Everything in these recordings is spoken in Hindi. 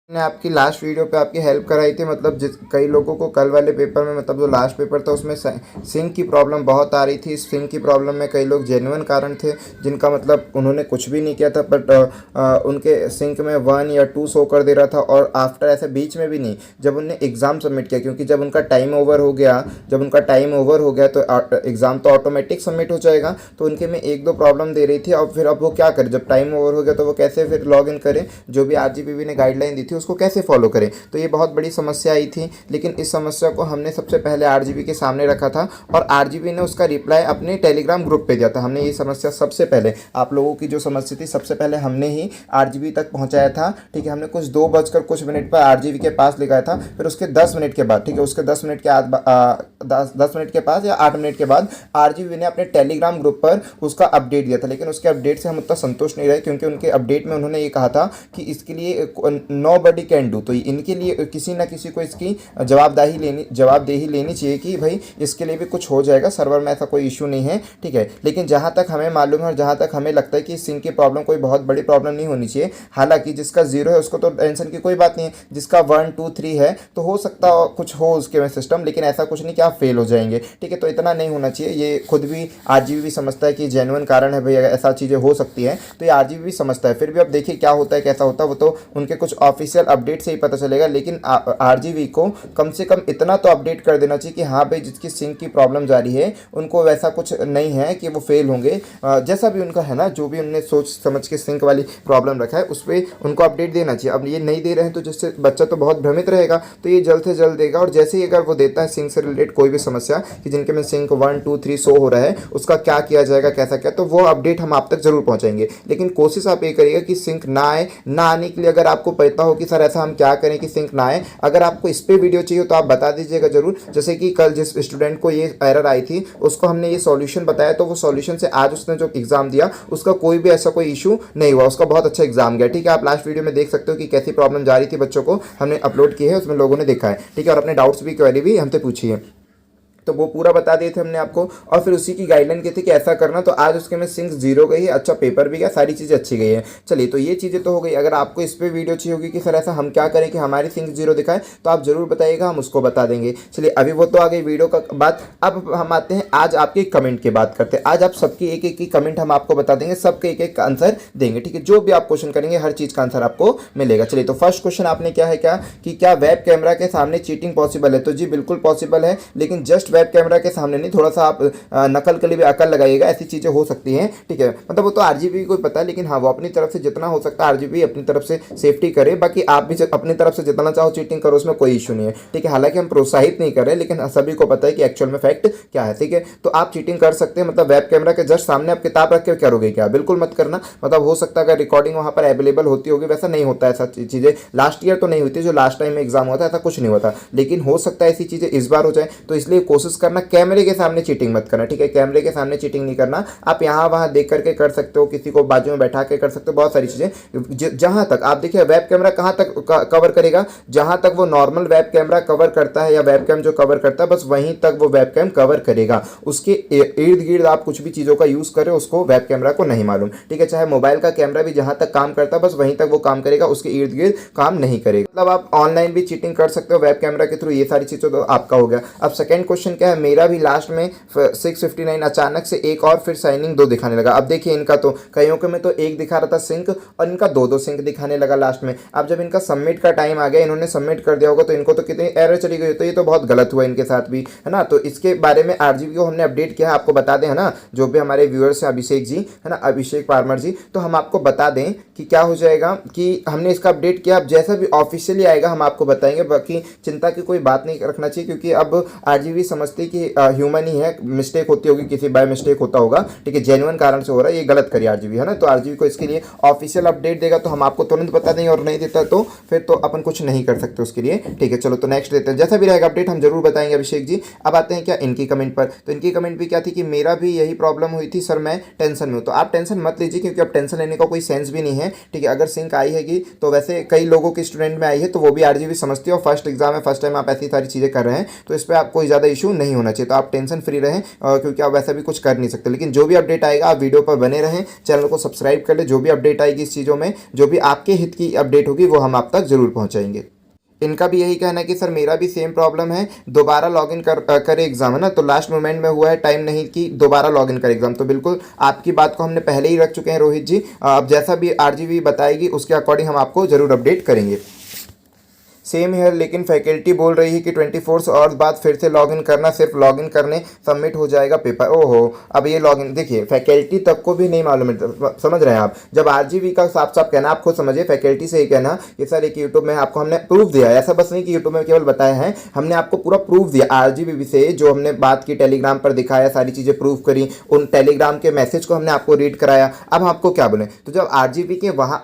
मैंने आपकी लास्ट वीडियो पे आपकी हेल्प कराई थी। मतलब जिस कई लोगों को कल वाले पेपर में, मतलब जो लास्ट पेपर था उसमें सिंक की प्रॉब्लम बहुत आ रही थी। इस सिंक की प्रॉब्लम में कई लोग जेन्युइन कारण थे जिनका मतलब उन्होंने कुछ भी नहीं किया था, बट उनके सिंक में 1 या 2 शो कर दे रहा था। और आफ्टर ऐसे बीच में भी नहीं, जब उनने एग्ज़ाम सबमिट किया, क्योंकि जब उनका टाइम ओवर हो गया, तो एग्ज़ाम तो ऑटोमेटिक सबमिट हो जाएगा। तो उनके में 1-2 प्रॉब्लम दे रही थी। और फिर अब वो क्या करें, जब टाइम ओवर हो गया तो वो कैसे फिर लॉग इन करें, जो भी आरजीपीवी ने गाइडलाइन दी थी उसको कैसे फॉलो करें। तो ये बहुत बड़ी समस्या आई थी। लेकिन इस समस्या को हमने सबसे पहले आरजीपी के सामने रखा था और आरजीपी ने उसका रिप्लाई अपने टेलीग्राम ग्रुप पे दिया था। हमने ये समस्या सबसे पहले, आप लोगों की जो समस्या थी सबसे पहले हमने ही आरजीपी तक पहुंचाया था। ठीक है, हमने कुछ 2 बजकर कुछ मिनट पर आरजीपी के पास लिखा था। फिर उसके 10 मिनट के बाद, ठीक है, उसके 10 मिनट के 10 मिनट के पास या 8 मिनट के बाद आरजीपी ने अपने टेलीग्राम ग्रुप पर उसका अपडेट दिया था। लेकिन उसके अपडेट से हम उतना संतुष्ट नहीं रहे, क्योंकि उनके अपडेट में उन्होंने ये कहा था कि इसके लिए नो बडी कैन डू। तो इनके लिए किसी ना किसी को इसकी जवाबदेही लेनी चाहिए कि भाई इसके लिए भी कुछ हो जाएगा, सर्वर में ऐसा कोई इशू नहीं है। ठीक है, लेकिन जहाँ तक हमें मालूम है और जहाँ तक हमें लगता है कि सिंक की प्रॉब्लम कोई बहुत बड़ी प्रॉब्लम नहीं होनी चाहिए। हालांकि जिसका 0 है उसको तो टेंशन की कोई बात नहीं है, जिसका 1, 2, 3 है तो हो सकता है कुछ हो उसके में सिस्टम, लेकिन ऐसा कुछ नहीं कि आप फेल हो जाएंगे। ठीक है, तो इतना नहीं होना चाहिए। ये खुद भी आरजीबी भी समझता है कि जेन्युइन कारण है भाई, ऐसा चीज़ें हो सकती है, तो ये आरजीबी भी समझता है। फिर भी अब देखिए क्या होता है कैसा होता है, वो तो उनके कुछ ऑफिशियल अपडेट से ही पता चलेगा। लेकिन आरजीबी को कम से कम इतना तो अपडेट कर देना चाहिए कि हाँ भाई जिसकी सिंक की प्रॉब्लम जारी है उनको वैसा कुछ नहीं है कि वो फेल होंगे। जैसा भी उनका है ना, जो भी उनने सोच समझ के सिंक वाली प्रॉब्लम रखा है उस पर उनको अपडेट देना चाहिए। अब ये नहीं दे रहे हैं तो जिससे बच्चा तो बहुत भ्रमित रहेगा, तो ये जल्द से जल्द देगा। और जैसे ही अगर वो देता है सिंक से रिलेटेड कोई भी समस्या कि जिनके में सिंक 1, 2, 3 शो हो रहा है, उसका क्या किया जाएगा, कैसा क्या, तो वो अपडेट हम आप तक जरूर पहुंचाएंगे। लेकिन कोशिश आप ये करिएगा कि सिंक ना आए। ना आने के लिए अगर आपको पता हो कि सर ऐसा हम क्या करें कि सिंक ना आए, अगर आपको इस पे वीडियो चाहिए तो आप बता दीजिएगा जरूर। जैसे कि कल जिस स्टूडेंट को ये एरर आई थी उसको हमने ये सॉल्यूशन बताया, तो वो सॉल्यूशन से आज उसने जो एग्जाम दिया उसका कोई भी ऐसा कोई इशू नहीं हुआ, उसका बहुत अच्छा एग्जाम गया। ठीक है, आप लास्ट वीडियो में देख सकते हो कि कैसी प्रॉब्लम जा रही थी बच्चों को, हमने अपलोड की है, उसमें लोगों ने देखा है। ठीक है, और अपने डाउट्स भी, क्वेरी भी हमसे पूछी है, तो वो पूरा बता दिए थे हमने आपको। और फिर उसी की गाइडलाइन की थी कि ऐसा करना, तो आज उसके में सिंक 0 गई है, अच्छा पेपर भी गया, सारी चीज़ें अच्छी गई है। चलिए, तो ये चीज़ें तो हो गई। अगर आपको इस पर वीडियो चाहिए होगी कि सर ऐसा हम क्या करें कि हमारी सिंक 0 दिखाए, तो आप जरूर बताइएगा, हम उसको बता देंगे। चलिए, अभी वो तो आ गई वीडियो का बात। अब हम आते हैं आज आपके कमेंट की बात करते हैं। आज आप सबकी एक एक की कमेंट हम आपको बता देंगे, सबके एक एक का आंसर देंगे। ठीक है, जो भी आप क्वेश्चन करेंगे हर चीज़ का आंसर आपको मिलेगा। चलिए, तो फर्स्ट क्वेश्चन आपने क्या है, क्या वेब कैमरा के सामने चीटिंग पॉसिबल है? तो जी बिल्कुल पॉसिबल है, लेकिन जस्ट वेब कैमरा के सामने नहीं, थोड़ा सा आप नकल के लिए भी अकल लगाइएगा, ऐसी चीजें हो सकती हैं। ठीक है, मतलब वो तो आरजीबी को पता है, लेकिन हाँ वो अपनी तरफ से जितना हो सकता है आरजीबी अपनी तरफ से सेफ्टी करे। बाकी आप भी अपनी तरफ से जितना चाहो चीटिंग करो, उसमें कोई इशू नहीं है। ठीक है, हालांकि हम प्रोत्साहित नहीं कर रहे, लेकिन सभी को पता है कि एक्चुअल में फैक्ट क्या है। ठीक है, तो आप चीटिंग कर सकते हैं, मतलब वेब कैमरा के जस्ट सामने आप किताब रख के करोगे क्या? बिल्कुल मत करना। मतलब हो सकता है अगर रिकॉर्डिंग वहां पर अवेलेबल होती होगी, वैसा नहीं होता ऐसा चीजें। लास्ट ईयर तो नहीं हुई थी, जो लास्ट टाइम में एग्जाम हुआ था ऐसा कुछ नहीं होता, लेकिन हो सकता है ऐसी चीजें इस बार हो जाए। तो इसलिए कोशिश करना कैमरे के सामने चीटिंग मत करना। ठीक है, कैमरे के सामने चीटिंग नहीं करना। आप यहाँ वहां देख करके कर सकते हो, किसी को बाजू में बैठा के कर सकते हो, बहुत सारी चीजें। जहां तक आप देखिए वेब कैमरा कहां तक कवर करेगा, जहां तक वो नॉर्मल वेब कैमरा कवर करता है या वेब कैम जो कवर करता है, बस वहीं तक वो वेब कैम कवर करेगा। उसके इर्द गिर्द आप कुछ भी चीजों का यूज करें, उसको वेब कैमरा को नहीं मालूम। ठीक है, चाहे मोबाइल का कैमरा भी जहां तक काम करता है बस वहीं तक वो काम करेगा, उसके इर्द गिर्द काम नहीं करेगा। मतलब आप ऑनलाइन भी चीटिंग कर सकते हो वेब कैमरा के थ्रू, ये सारी चीजें तो आपका हो गया। अब सेकंड क्वेश्चन क्या है, मेरा भी लास्ट में 659 अचानक से एक और फिर साइनिंग 2 दिखाने लगा। अब देखिए इनका तो कईयों के में तो एक दिखा रहा था सिंक, और इनका 2-2 सिंक दिखाने लगा लास्ट में। अब जब इनका सबमिट का टाइम आ गया, इन्होंने सबमिट कर दिया होगा, तो इनको तो कितनी एरर चली गई, तो ये तो बहुत गलत हुआ इनके साथ भी, है ना। तो इसके बारे में आरजीबी को हमने अपडेट किया है, आपको बता दें, है ना, जो भी हमारे व्यूअर्स हैं अभिषेक जी, है ना, अभिषेक पारमर जी, तो हम आपको बता दें कि क्या हो जाएगा कि हमने इसका अपडेट किया। अब जैसा भी ऑफिशियली आएगा हम आपको बताएंगे, बाकी चिंता की कोई बात नहीं रखना चाहिए, क्योंकि अब आरजीबी समझती कि ह्यूमन ही है, मिस्टेक होती होगी, किसी बाय मिस्टेक होता होगा। ठीक है, जेन्युइन कारण से हो रहा है, ये गलत करिए आरजीबी, है ना। तो आरजीबी को इसके लिए ऑफिशियल अपडेट देगा तो हम आपको तुरंत बता देंगे, और नहीं देता तो फिर तो अपन कुछ नहीं कर सकते उसके लिए। ठीक है, चलो तो नेक्स्ट देते हैं, जैसा भी रहेगा अपडेट हम जरूर बताएंगे अभिषेक जी। अब आते हैं क्या इनकी कमेंट पर, तो इनकी कमेंट भी क्या थी कि मेरा भी यही प्रॉब्लम हुई थी सर, मैं टेंशन में हूँ। तो आप टेंशन मत लीजिए, क्योंकि अब टेंशन लेने का कोई सेंस भी नहीं है। ठीक है, अगर सिंक आई हैगी तो वैसे कई लोगों के स्टूडेंट में आई है तो वो भी RGB समझती है, और फर्स्ट एग्जाम है, फर्स्ट टाइम आप ऐसी सारी चीज़ें कर रहे हैं, तो इस पर आप कोई ज़्यादा इशू नहीं होना चाहिए। तो आप टेंशन फ्री रहें, क्योंकि आप वैसा भी कुछ कर नहीं सकते। लेकिन जो भी अपडेट आएगा आप वीडियो पर बने रहें, चैनल को सब्सक्राइब कर ले। जो भी अपडेट आएगी इस चीज़ों में, जो भी आपके हित की अपडेट होगी वो हम आप तक जरूर पहुँचाएंगे। इनका भी यही कहना है कि सर मेरा भी सेम प्रॉब्लम है, दोबारा लॉगिन करे एग्जाम, है ना, तो लास्ट मोमेंट में हुआ है, टाइम नहीं कि दोबारा लॉगिन करे एग्जाम। तो बिल्कुल आपकी बात को हमने पहले ही रख चुके हैं रोहित जी। अब जैसा भी RGB बताएगी उसके अकॉर्डिंग हम आपको जरूर अपडेट करेंगे। सेम हेयर, लेकिन फैकल्टी बोल रही है कि 24 आवर्स बाद फिर से लॉगिन करना, सिर्फ लॉगिन करने सबमिट हो जाएगा पेपर। ओहो, अब ये लॉगिन देखिए, फैकल्टी तक को भी नहीं मालूम है, समझ रहे हैं आप। जब RGB का साफ साफ कहना, आप खुद समझिए, फैकल्टी से ही कहना कि सर एक यूट्यूब में आपको हमने प्रूफ दिया है, ऐसा बस नहीं कि यूट्यूब में केवल बताया है, हमने आपको पूरा प्रूफ दिया RGB से, जो हमने बात की, टेलीग्राम पर दिखाया, सारी चीज़ें प्रूफ करी, उन टेलीग्राम के मैसेज को हमने आपको रीड कराया। अब हम आपको क्या बोलें, तो जब RGB के वहाँ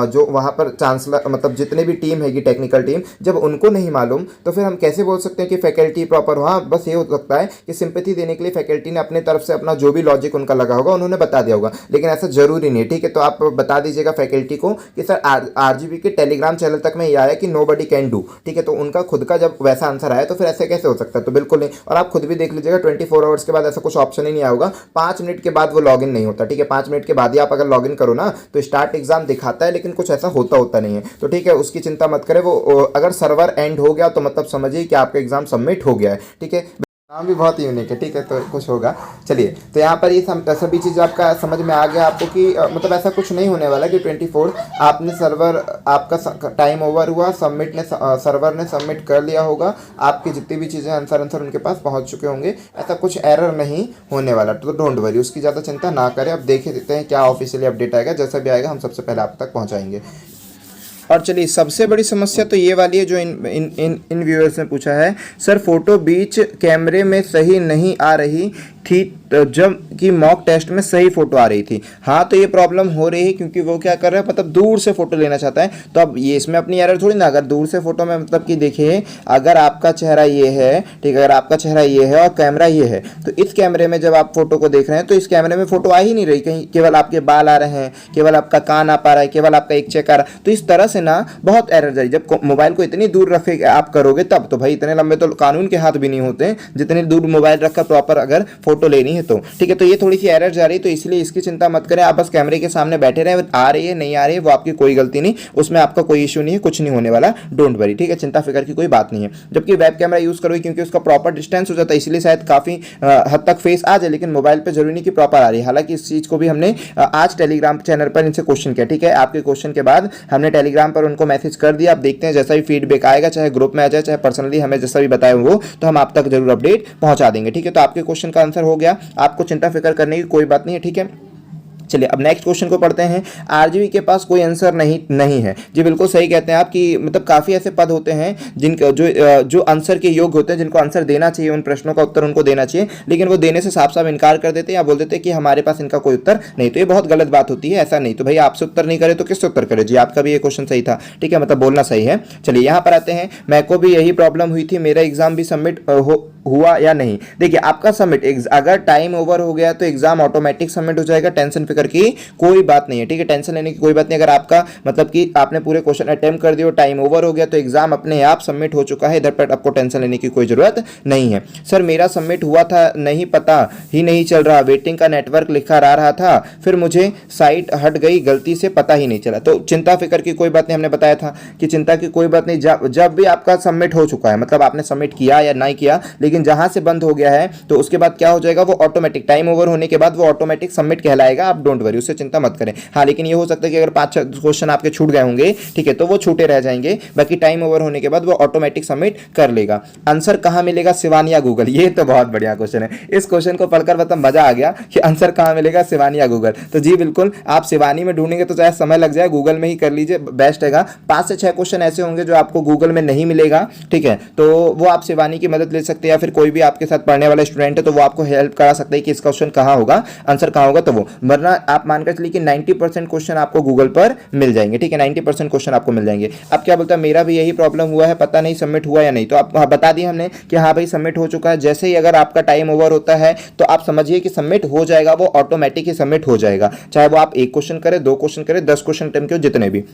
जो वहाँ पर चांसलर, मतलब जितने भी टीम हैगी, टेक्निकल टीम, जब उनको नहीं मालूम, तो फिर हम कैसे बोल सकते हैं कि फैकल्टी प्रॉपर। हाँ, बस ये हो सकता है कि सिंपैथी देने के लिए फैकल्टी ने अपने तरफ से अपना जो भी लॉजिक उनका लगा होगा उन्होंने बता दिया होगा, लेकिन ऐसा जरूरी नहीं है, ठीक है। तो आप बता दीजिएगा फैकल्टी को कि सर RGB के टेलीग्राम चैनल तक में ये आया कि नोबडी कैन डू, ठीक है। तो उनका खुद का जब वैसा आंसर आया तो फिर ऐसे कैसे हो सकता है, तो बिल्कुल नहीं। और आप खुद भी देख लीजिएगा 24 आवर्स के बाद ऐसा कुछ ऑप्शन ही नहीं आएगा, 5 मिनट के बाद वो लॉगिन नहीं होता, ठीक है। 5 मिनट के बाद ही आप अगर लॉगिन करो ना तो स्टार्ट एग्जाम दिखाता है, लेकिन कुछ ऐसा होता नहीं है, तो ठीक है, उसकी चिंता मत करें। वो अगर सर्वर एंड हो गया तो मतलब समझिए कि आपका एग्जाम सबमिट हो गया है, ठीक है। नाम भी बहुत यूनिक है, ठीक है, तो कुछ होगा। चलिए, तो यहाँ पर ये सभी चीज़ आपका समझ में आ गया आपको कि मतलब ऐसा कुछ नहीं होने वाला कि 24 आपने सर्वर, आपका टाइम ओवर हुआ, सर्वर ने सबमिट कर लिया होगा, आपकी जितनी भी चीज़ें आंसर उनके पास पहुँच चुके होंगे, ऐसा कुछ एरर नहीं होने वाला। तो डोंट वरी, उसकी ज़्यादा चिंता ना करें। अब देख देते हैं क्या ऑफिशियली अपडेट आएगा, जैसा भी आएगा हम सबसे पहले आप तक पहुँचाएंगे। और चलिए, सबसे बड़ी समस्या तो ये वाली है जो इन व्यूअर्स ने पूछा है, सर फोटो बीच कैमरे में सही नहीं आ रही थी, जब कि मॉक टेस्ट में सही फोटो आ रही थी। हाँ, तो ये प्रॉब्लम हो रही है क्योंकि वो क्या कर रहा है, मतलब दूर से फोटो लेना चाहता है। तो अब ये इसमें अपनी एरर थोड़ी ना, अगर दूर से फोटो में मतलब कि देखिए, अगर आपका चेहरा ये है, ठीक है, अगर आपका चेहरा ये है और कैमरा ये है, तो इस कैमरे में जब आप फोटो को देख रहे हैं तो इस कैमरे में फोटो आ ही नहीं रही, कहीं केवल आपके बाल आ रहे हैं, केवल आपका कान आ पा रहा है, केवल आपका एक चेक आ रहा है। तो इस तरह से ना बहुत एरर जाएगी। जब मोबाइल को इतनी दूर रखे आप करोगे तब, तो भाई इतने लंबे तो कानून के हाथ भी नहीं होते जितनी दूर मोबाइल रखकर प्रॉपर अगर फोटो लेनी है तो, ठीक है। तो ये थोड़ी सी एरर जा रही है, तो इसलिए इसकी चिंता मत करें, आप बस कैमरे के सामने बैठे रहें, आ रही है नहीं आ रही है वो आपकी कोई गलती नहीं, उसमें आपका कोई इशू नहीं है, कुछ नहीं होने वाला, डोंट वरी, ठीक है, चिंता फिक्र की कोई बात नहीं है। जबकि वेब कैमरा यूज करोगे क्योंकि उसका प्रॉपर डिस्टेंस हो जाता है, इसलिए शायद काफी हद तक फेस आ जाए, लेकिन मोबाइल पर जरूरी नहीं कि प्रॉपर आ रही है। हालांकि इस चीज को भी हमने आज टेलीग्राम चैनल पर इनसे क्वेश्चन किया, ठीक है। आपके क्वेश्चन के बाद हमने टेलीग्राम पर उनको मैसेज कर दिया। आप देखते हैं जैसा भी फीडबैक आएगा, चाहे ग्रुप में आ जाए, चाहे पर्सनली हमें जैसा भी बताए वो, तो हम आप तक जरूर अपडेट पहुंचा देंगे, ठीक है। तो आपके क्वेश्चन का आंसर हो गया, आपको चिंता फिक्र करने की कोई बात नहीं है, ठीक है। चलिए, अब नेक्स्ट क्वेश्चन को पढ़ते हैं। RGB के पास कोई आंसर नहीं है। जी बिल्कुल सही कहते हैं आप कि मतलब काफ़ी ऐसे पद होते हैं जिनका जो आंसर के योग्य होते हैं, जिनको आंसर देना चाहिए, उन प्रश्नों का उत्तर उनको देना चाहिए, लेकिन वो देने से साफ साफ इनकार कर देते हैं या बोल देते हैं कि हमारे पास इनका कोई उत्तर नहीं। तो ये बहुत गलत बात होती है, ऐसा नहीं। तो भाई आपसे उत्तर नहीं करे तो किससे उत्तर करे? जी आपका भी ये क्वेश्चन सही था, ठीक है, मतलब बोलना सही है। चलिए यहाँ पर आते हैं, मैं को भी यही प्रॉब्लम हुई थी, मेरा एग्जाम भी सबमिट हुआ या नहीं। देखिए आपका सबमिट, अगर टाइम ओवर हो गया तो एग्जाम ऑटोमेटिक सबमिट हो जाएगा, टेंशन फिक्र की कोई बात नहीं है, ठीक है, टेंशन लेने की कोई बात नहीं। अगर आपका मतलब कि आपने पूरे क्वेश्चन अटेम्प्ट कर दिए, टाइम ओवर हो गया तो एग्जाम अपने आप सबमिट हो चुका है, इधर पर आपको टेंशन लेने की कोई जरूरत नहीं है। सर मेरा सबमिट हुआ था, नहीं पता ही नहीं चल रहा, वेटिंग का नेटवर्क लिखा आ रहा था, फिर मुझे साइट हट गई गलती से, पता ही नहीं चला। तो चिंता फिक्र की कोई बात नहीं, हमने बताया था कि चिंता की कोई बात नहीं। जब भी आपका सबमिट हो चुका है, मतलब आपने सबमिट किया या नहीं किया, लेकिन जहां से बंद हो गया है तो उसके बाद क्या हो जाएगा, वो ऑटोमेटिक टाइम ओवर होने के बाद वो ऑटोमेटिक सबमिट कहलाएगा। आप डोंट वरी, उससे चिंता मत करें। हाँ, लेकिन ये हो सकता है कि अगर 5-6 क्वेश्चन आपके छूट गए होंगे, ठीक है, तो वो छूटे रह जाएंगे, बाकी टाइम ओवर होने के बाद वो ऑटोमेटिक सबमिट कर लेगा। आंसर कहां मिलेगा, सिवान या गूगल? ये तो बहुत बढ़िया क्वेश्चन है। इस क्वेश्चन को पढ़कर मतलब मजा आ गया कि आंसर कहां मिलेगा, सिवान या गूगल। तो जी बिल्कुल, आप सिवानी में ढूंढेंगे तो चाहे समय लग जाए, गूगल में ही कर लीजिए, बेस्ट हैगा। 5 से 6 क्वेश्चन ऐसे होंगे जो आपको गूगल में नहीं मिलेगा, ठीक है, तो वो आप सिवानी की मदद ले सकते हैं, या फिर कोई भी आपके साथ पढ़ने वाला स्टूडेंट है तो वो आपको हेल्प करा सकता है कि इस क्वेश्चन कहां होगा, आंसर कहां होगा। तो वो, वरना आप मानकर चलिए कि 90% क्वेश्चन आपको गूगल पर मिल जाएंगे, ठीक है, 90% क्वेश्चन आपको मिल जाएंगे। अब क्या बोलता है, मेरा भी यही प्रॉब्लम हुआ है, पता नहीं सबमिट हुआ या नहीं। तो आप बता दिया हमने कि हाँ भाई सबमिट हो चुका है। जैसे ही अगर आपका टाइम ओवर होता है तो आप समझिए कि सबमिट हो जाएगा, वो ऑटोमेटिक ही सबमिट हो जाएगा, चाहे वो आप 1 क्वेश्चन करें, 2 क्वेश्चन करें, 10 क्वेश्चन अटेम्प्ट करें, जितने भी।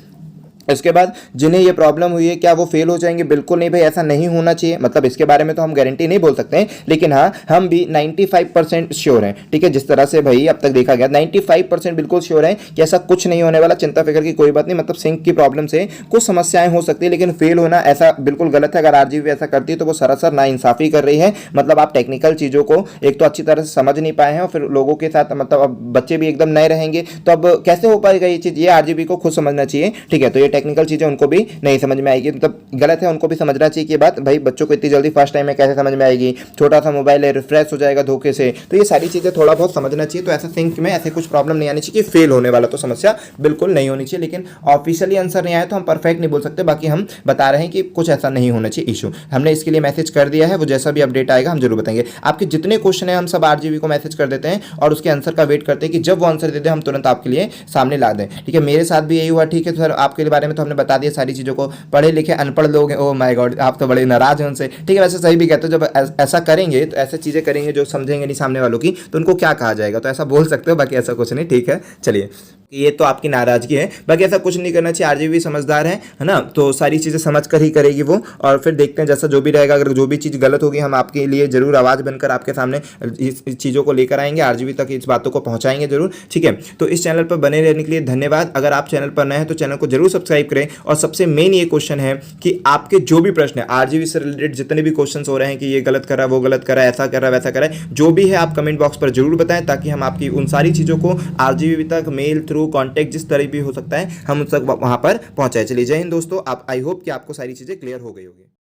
इसके बाद जिन्हें ये प्रॉब्लम हुई है क्या वो फेल हो जाएंगे? बिल्कुल नहीं भाई, ऐसा नहीं होना चाहिए। मतलब इसके बारे में तो हम गारंटी नहीं बोल सकते हैं, लेकिन हाँ हम भी 95% श्योर हैं, ठीक है। जिस तरह से भाई अब तक देखा गया 95% बिल्कुल श्योर है कि ऐसा कुछ नहीं होने वाला। चिंता फिक्र की कोई बात नहीं। मतलब सिंक की प्रॉब्लम से कुछ समस्याएं हो सकती है, लेकिन फेल होना ऐसा बिल्कुल गलत है। अगर आरजीबी ऐसा करती है तो वो सरासर नाइंसाफी कर रही है। मतलब आप टेक्निकल चीज़ों को एक तो अच्छी तरह से समझ नहीं पाए हैं, और फिर लोगों के साथ मतलब अब बच्चे भी एकदम नए रहेंगे, तो अब कैसे हो पाएगा ये चीज़? ये आरजीबी को खुद समझना चाहिए, ठीक है। तो ये टेक्निकल चीज़ें उनको भी नहीं समझ में आएगी, मतलब गलत है। उनको भी समझना चाहिए कि बात भाई बच्चों को इतनी जल्दी फर्स्ट टाइम में कैसे समझ में आएगी? छोटा सा मोबाइल है, रिफ्रेश हो जाएगा धोखे से। तो ये सारी चीज़ें थोड़ा बहुत समझना चाहिए। तो ऐसा सिंक में ऐसे कुछ प्रॉब्लम नहीं आनी चाहिए कि फेल होने वाला, तो समस्या बिल्कुल नहीं होनी चाहिए। लेकिन ऑफिशियली आंसर नहीं आया तो हम परफेक्ट नहीं बोल सकते। बाकी हम बता रहे हैं कि कुछ ऐसा नहीं होना चाहिए इशू। हमने इसके लिए मैसेज कर दिया है, वो जैसा भी अपडेट आएगा हम जरूर बताएंगे। आपके जितने क्वेश्चन है हम सब आरजीबी को मैसेज कर देते हैं और उसके आंसर का वेट करते हैं कि जब वो आंसर दे दे हम तुरंत आपके लिए सामने ला दें, ठीक है। मेरे साथ भी यही हुआ, ठीक है। सर आपके बारे में तो हमने बता दिया सारी चीज़ों को। पढ़े लिखे अनपढ़ लोग हैं, ओ माय गॉड आप तो बड़े नाराज हैं उनसे, ठीक है। वैसे सही भी कहते हो, जब ऐसा करेंगे तो ऐसे चीज़ें करेंगे जो समझेंगे नहीं सामने वालों की, तो उनको क्या कहा जाएगा? तो ऐसा बोल सकते हो, बाकी ऐसा कुछ नहीं, ठीक है। चलिए, ये तो आपकी नाराजगी है, बाकी ऐसा कुछ नहीं करना चाहिए। आरजीबी समझदार है ना, तो सारी चीज़ें समझ कर ही करेगी वो। और फिर देखते हैं जैसा जो भी रहेगा। अगर जो भी चीज़ गलत होगी हम आपके लिए जरूर आवाज़ बनकर आपके सामने इस चीज़ों को लेकर आएंगे, आरजीबी तक इस बातों को पहुंचाएंगे जरूर, ठीक है। तो इस चैनल पर बने रहने के लिए धन्यवाद। अगर आप चैनल पर नए हैं तो चैनल को जरूर सब्सक्राइब करें। और सबसे मेन ये क्वेश्चन है कि आपके जो भी प्रश्न है आरजीबी से रिलेटेड, जितने भी क्वेश्चन हो रहे हैं कि ये गलत करा, वो गलत करा, ऐसा करा, वैसा करा, जो भी है आप कमेंट बॉक्स पर जरूर बताएं, ताकि हम आपकी उन सारी चीज़ों को आरजीबी तक मेल थ्रू कॉन्टैक्ट जिस तरह भी हो सकता है हम उस तक वहाँ पर पहुँचाए। चलिए, जय हिंद दोस्तों। आप आई होप कि आपको सारी चीज़ें क्लियर हो गई होगी।